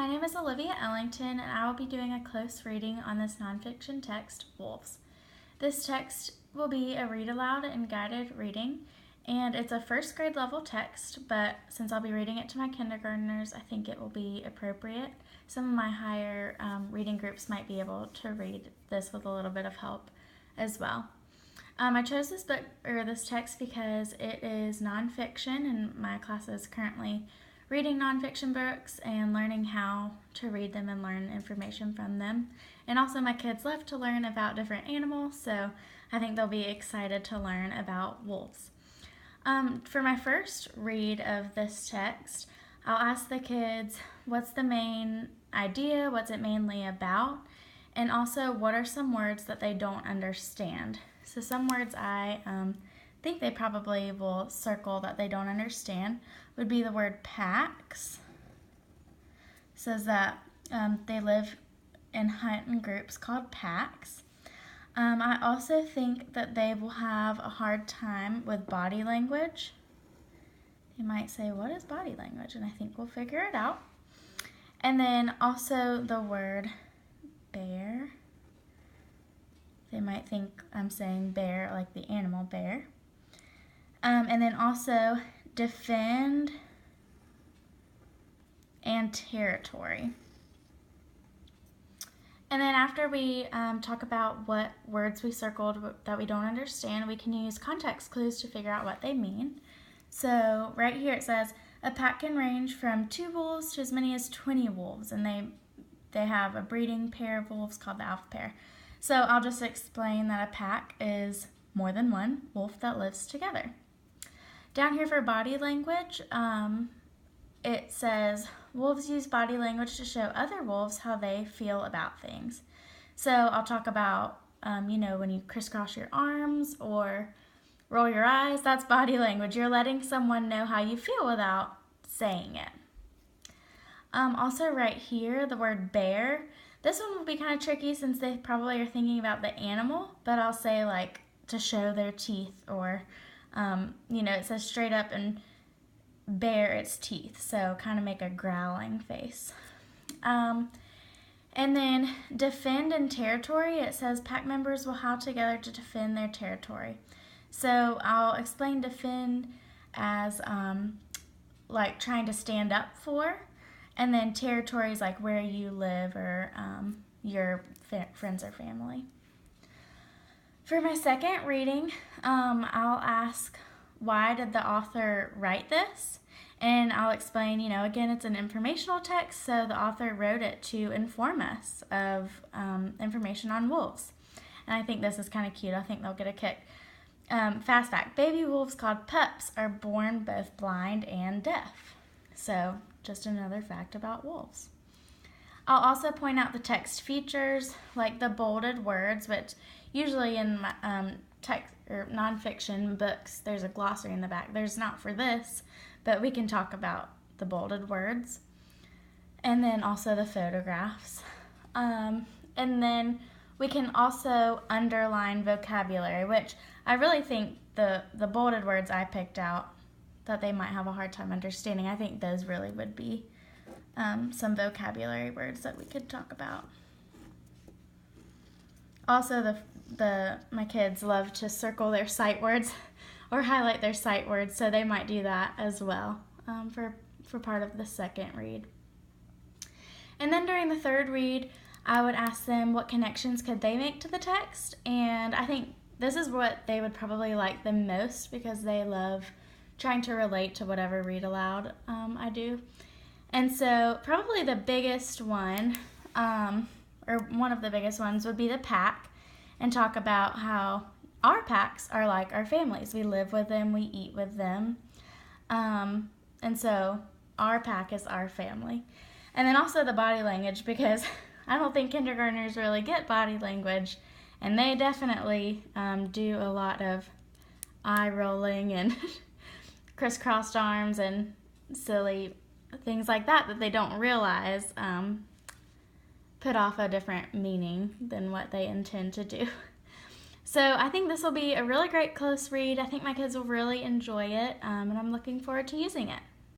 My name is Olivia Ellington, and I will be doing a close reading on this nonfiction text, Wolves. This text will be a read aloud and guided reading, and it's a first grade level text, but since I'll be reading it to my kindergartners, I think it will be appropriate. Some of my higher reading groups might be able to read this with a little bit of help as well. I chose this text because it is nonfiction, and my class is currently reading nonfiction books and learning how to read them and learn information from them. And also my kids love to learn about different animals, so I think they'll be excited to learn about wolves. For my first read of this text, I'll ask the kids, what's the main idea, what's it mainly about, and also what are some words that they don't understand. So some words I think they probably will circle that they don't understand would be the word packs. It says that they live and hunt in groups called packs. I also think that they will have a hard time with body language. You might say, what is body language? And I think we'll figure it out. And then also the word bear. They might think I'm saying bear like the animal bear. And then also defend and territory. And then after we talk about what words we circled that we don't understand, we can use context clues to figure out what they mean. So right here it says, a pack can range from 2 wolves to as many as 20 wolves, and they have a breeding pair of wolves called the alpha pair. So I'll just explain that a pack is more than one wolf that lives together. Down here for body language, it says, wolves use body language to show other wolves how they feel about things. So I'll talk about, when you crisscross your arms or roll your eyes, that's body language. You're letting someone know how you feel without saying it. Also right here, the word bear. This one will be kind of tricky since they probably are thinking about the animal, but I'll say like to show their teeth or, it says straight up and bare its teeth, so kind of make a growling face. And then defend and territory, it says pack members will howl together to defend their territory. So I'll explain defend as like trying to stand up for, and then territory is like where you live or your friends or family. For my second reading, I'll ask, why did the author write this? And I'll explain, again, it's an informational text, so the author wrote it to inform us of information on wolves. And I think this is kind of cute. I think they'll get a kick. Fast fact, baby wolves called pups are born both blind and deaf. So just another fact about wolves. I'll also point out the text features, like the bolded words, which usually in text or nonfiction books, there's a glossary in the back. There's not for this, but we can talk about the bolded words. And then also the photographs. And then we can also underline vocabulary, which I really think the bolded words I picked out that they might have a hard time understanding, I think those really would be some vocabulary words that we could talk about. Also, my kids love to circle their sight words or highlight their sight words, so they might do that as well for part of the second read. And then during the third read, I would ask them what connections could they make to the text, and I think this is what they would probably like the most because they love trying to relate to whatever read aloud I do. And so probably the biggest one, or one of the biggest ones, would be the pack, and talk about how our packs are like our families. We live with them, we eat with them, and so our pack is our family. And then also the body language, because I don't think kindergartners really get body language, and they definitely do a lot of eye rolling and crisscrossed arms and silly things like that they don't realize put off a different meaning than what they intend to do. So I think this will be a really great close read. I think my kids will really enjoy it, and I'm looking forward to using it.